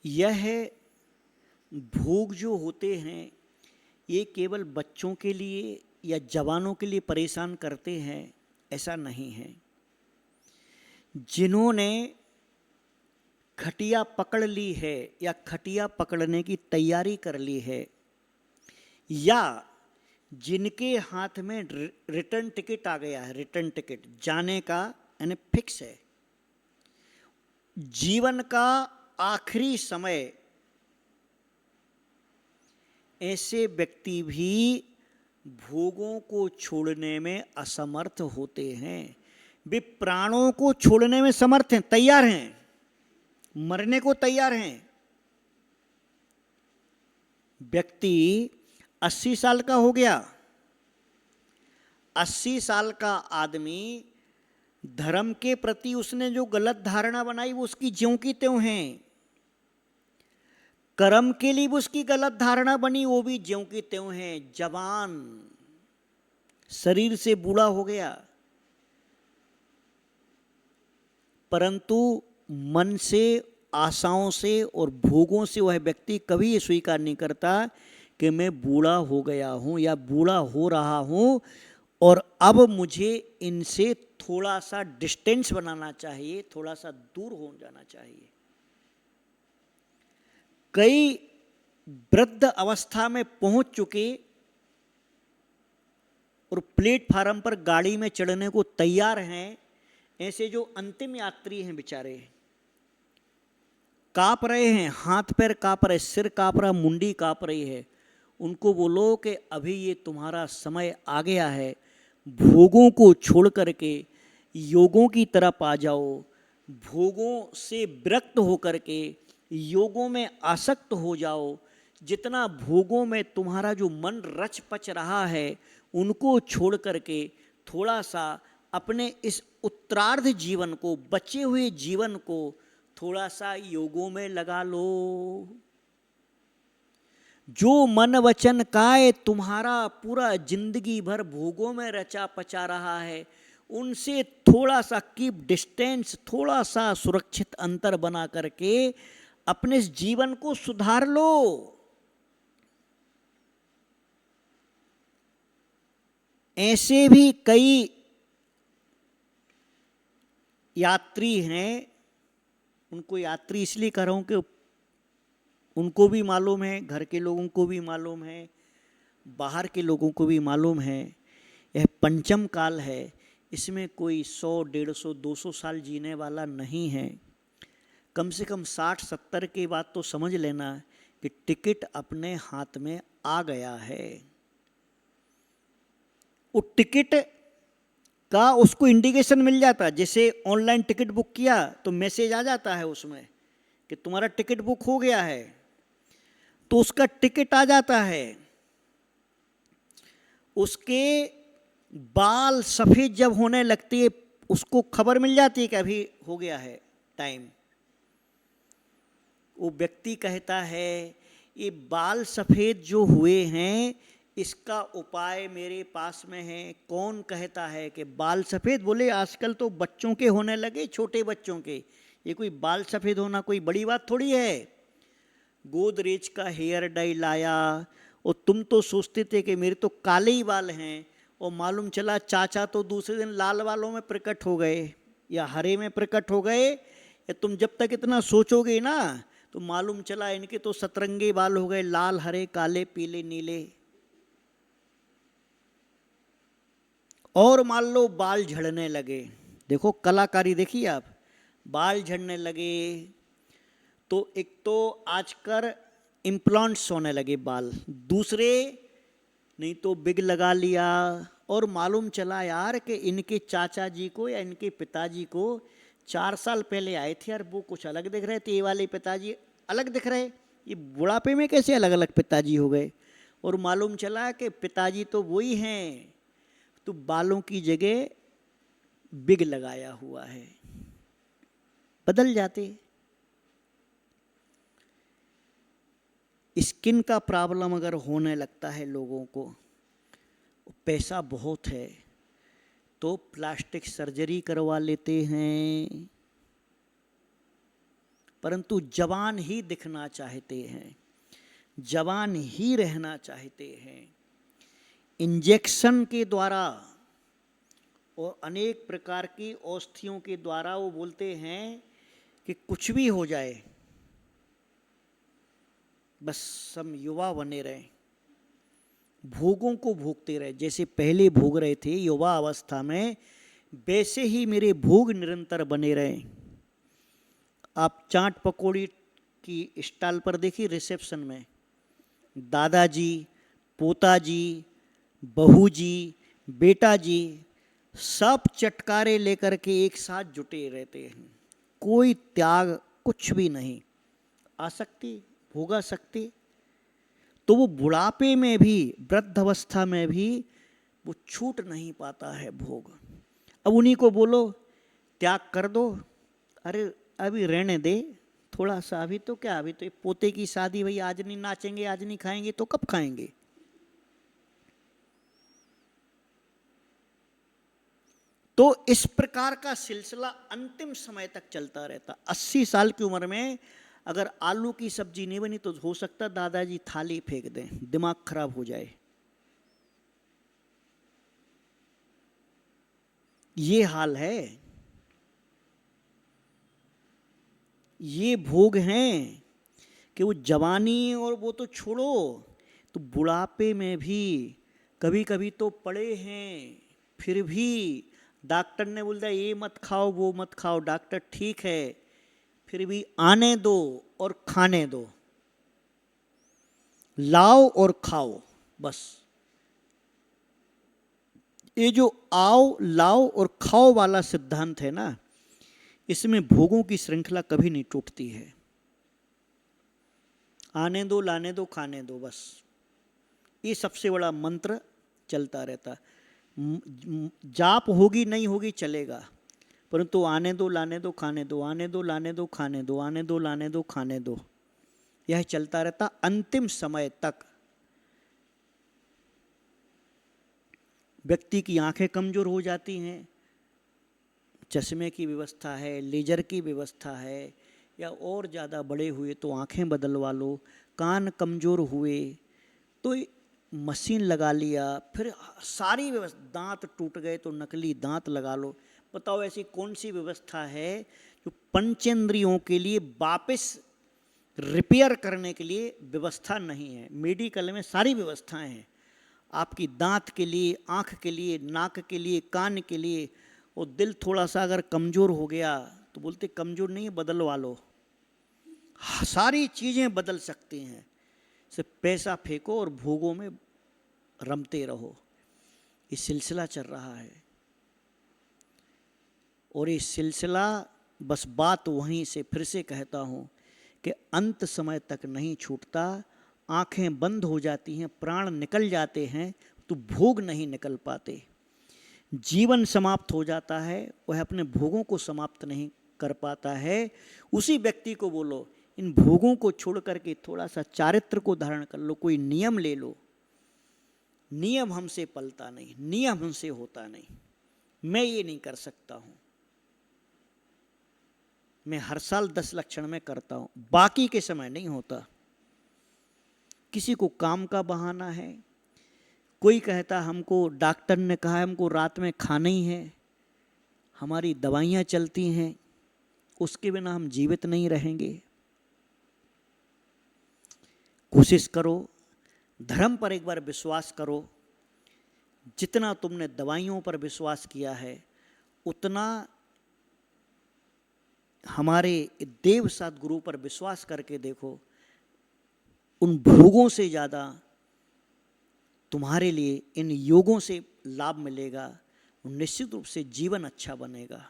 यह भोग जो होते हैं ये केवल बच्चों के लिए या जवानों के लिए परेशान करते हैं, ऐसा नहीं है। जिन्होंने खटिया पकड़ ली है या खटिया पकड़ने की तैयारी कर ली है, या जिनके हाथ में रिटर्न टिकट आ गया है, रिटर्न टिकट जाने का यानी फिक्स है, जीवन का आखिरी समय, ऐसे व्यक्ति भी भोगों को छोड़ने में असमर्थ होते हैं। वे प्राणों को छोड़ने में समर्थ हैं, तैयार हैं, मरने को तैयार हैं। व्यक्ति 80 साल का हो गया, 80 साल का आदमी धर्म के प्रति उसने जो गलत धारणा बनाई वो उसकी ज्यों की त्यों है। कर्म के लिए भी उसकी गलत धारणा बनी, वो भी ज्यों की त्यों है। जवान, शरीर से बूढ़ा हो गया, परंतु मन से, आशाओं से और भोगों से वह व्यक्ति कभी ये स्वीकार नहीं करता कि मैं बूढ़ा हो गया हूं या बूढ़ा हो रहा हूं और अब मुझे इनसे थोड़ा सा डिस्टेंस बनाना चाहिए, थोड़ा सा दूर हो जाना चाहिए। कई वृद्ध अवस्था में पहुंच चुके और प्लेटफार्म पर गाड़ी में चढ़ने को तैयार हैं, ऐसे जो अंतिम यात्री हैं बेचारे, कांप रहे हैं, हाथ पैर कांप रहे, सिर कांप रहा, मुंडी कांप रही है, उनको बोलो कि अभी ये तुम्हारा समय आ गया है, भोगों को छोड़ करके योगों की तरफ आ जाओ, भोगों से विरक्त होकर के योगों में आसक्त हो जाओ। जितना भोगों में तुम्हारा जो मन रच पच रहा है उनको छोड़ करके थोड़ा सा अपने इस उत्तरार्ध जीवन को, बचे हुए जीवन को थोड़ा सा योगों में लगा लो। जो मन वचन काय तुम्हारा पूरा जिंदगी भर भोगों में रचा पचा रहा है, उनसे थोड़ा सा कीप डिस्टेंस, थोड़ा सा सुरक्षित अंतर बना करके अपने इस जीवन को सुधार लो। ऐसे भी कई यात्री हैं, उनको यात्री इसलिए कह रहा हूं कि उनको भी मालूम है, घर के लोगों को भी मालूम है, बाहर के लोगों को भी मालूम है, यह पंचम काल है, इसमें कोई 100, 150, 200 साल जीने वाला नहीं है। कम से कम 60-70 की बात तो समझ लेना कि टिकट अपने हाथ में आ गया है। वो टिकट का उसको इंडिकेशन मिल जाता है, जैसे ऑनलाइन टिकट बुक किया तो मैसेज आ जाता है उसमें कि तुम्हारा टिकट बुक हो गया है, तो उसका टिकट आ जाता है। उसके बाल सफेद जब होने लगते है उसको खबर मिल जाती है कि अभी हो गया है टाइम। वो व्यक्ति कहता है ये बाल सफेद जो हुए हैं इसका उपाय मेरे पास में है। कौन कहता है कि बाल सफेद? बोले आजकल तो बच्चों के होने लगे, छोटे बच्चों के, ये कोई बाल सफेद होना कोई बड़ी बात थोड़ी है। गोदरेज का हेयर डाई लाया और तुम तो सोचते थे कि मेरे तो काले ही बाल हैं, और मालूम चला चाचा तो दूसरे दिन लाल बालों में प्रकट हो गए या हरे में प्रकट हो गए। या तुम जब तक इतना सोचोगे ना तो मालूम चला इनके तो सतरंगे बाल हो गए, लाल हरे काले पीले नीले। और मान लो बाल झड़ने लगे, देखो कलाकारी देखिए आप, बाल झड़ने लगे तो एक तो आजकल इम्प्लांट्स होने लगे बाल, दूसरे नहीं तो बिग लगा लिया। और मालूम चला यार कि इनके चाचा जी को या इनके पिताजी को 4 साल पहले आए थे यार, वो कुछ अलग दिख रहे थे, ये वाले पिताजी अलग दिख रहे, ये बुढ़ापे में कैसे अलग अलग पिताजी हो गए। और मालूम चला कि पिताजी तो वही हैं, तो बालों की जगह बिग लगाया हुआ है, बदल जाते। स्किन का प्रॉब्लम अगर होने लगता है लोगों को, पैसा बहुत है तो प्लास्टिक सर्जरी करवा लेते हैं। परंतु जवान ही दिखना चाहते हैं, जवान ही रहना चाहते हैं। इंजेक्शन के द्वारा और अनेक प्रकार की औषधियों के द्वारा वो बोलते हैं कि कुछ भी हो जाए, बस हम युवा बने रहें, भोगों को भोगते रहे। जैसे पहले भोग रहे थे युवा अवस्था में, वैसे ही मेरे भोग निरंतर बने रहे। आप चाट पकौड़ी की स्टॉल पर देखिए, रिसेप्शन में दादाजी, पोताजी, बहू जी, बेटा जी सब चटकारे लेकर के एक साथ जुटे रहते हैं, कोई त्याग कुछ भी नहीं, आसक्ति भोगासक्ति। तो वो बुढ़ापे में भी, वृद्ध अवस्था में भी वो छूट नहीं पाता है भोग। अब उन्हीं को बोलो त्याग कर दो, अरे अभी रहने दे थोड़ा सा, अभी तो क्या, अभी तो पोते की शादी, भाई आज नहीं नाचेंगे, आज नहीं खाएंगे तो कब खाएंगे। तो इस प्रकार का सिलसिला अंतिम समय तक चलता रहता। 80 साल की उम्र में अगर आलू की सब्जी नहीं बनी तो हो सकता दादाजी थाली फेंक दें, दिमाग खराब हो जाए। ये हाल है, ये भोग हैं कि वो जवानी और वो तो छोड़ो, तो बुढ़ापे में भी कभी कभी तो पड़े हैं, फिर भी डॉक्टर ने बोल दिया ये मत खाओ वो मत खाओ, डॉक्टर ठीक है, फिर भी आने दो और खाने दो, लाओ और खाओ। बस ये जो आओ लाओ और खाओ वाला सिद्धांत है ना, इसमें भोगों की श्रृंखला कभी नहीं टूटती है। आने दो, लाने दो, खाने दो, बस ये सबसे बड़ा मंत्र चलता रहता। जाप होगी नहीं होगी चलेगा, परंतु आने दो, लाने दो, खाने दो, आने दो, लाने दो, खाने दो, आने दो, लाने दो, खाने दो, यह चलता रहता अंतिम समय तक। व्यक्ति की आंखें कमजोर हो जाती हैं, चश्मे की व्यवस्था है, लेजर की व्यवस्था है, या और ज़्यादा बड़े हुए तो आंखें बदलवा लो, कान कमज़ोर हुए तो मशीन लगा लिया, फिर सारी व्यवस्था, दांत टूट गए तो नकली दांत लगा लो। बताओ ऐसी कौन सी व्यवस्था है जो पंचेंद्रियों के लिए वापस रिपेयर करने के लिए व्यवस्था नहीं है। मेडिकल में सारी व्यवस्थाएं हैं आपकी, दांत के लिए, आँख के लिए, नाक के लिए, कान के लिए। और दिल थोड़ा सा अगर कमज़ोर हो गया तो बोलते कमज़ोर नहीं है, बदलवा लो। सारी चीज़ें बदल सकती हैं, सिर्फ पैसा फेंको और भोगों में रमते रहो। ये सिलसिला चल रहा है और ये सिलसिला, बस बात वहीं से फिर से कहता हूँ कि अंत समय तक नहीं छूटता। आंखें बंद हो जाती हैं, प्राण निकल जाते हैं तो भोग नहीं निकल पाते। जीवन समाप्त हो जाता है, वह अपने भोगों को समाप्त नहीं कर पाता है। उसी व्यक्ति को बोलो इन भोगों को छोड़ करके थोड़ा सा चारित्र को धारण कर लो, कोई नियम ले लो। नियम हमसे पलता नहीं, नियम हमसे होता नहीं, मैं ये नहीं कर सकता हूँ। मैं हर साल 10 लक्षण में करता हूँ, बाकी के समय नहीं होता। किसी को काम का बहाना है, कोई कहता हमको डॉक्टर ने कहा है हमको रात में खाना ही है, हमारी दवाइयाँ चलती हैं, उसके बिना हम जीवित नहीं रहेंगे। कोशिश करो, धर्म पर एक बार विश्वास करो। जितना तुमने दवाइयों पर विश्वास किया है उतना हमारे देव सद्गुरु पर विश्वास करके देखो, उन भोगों से ज़्यादा तुम्हारे लिए इन योगों से लाभ मिलेगा, निश्चित रूप से जीवन अच्छा बनेगा।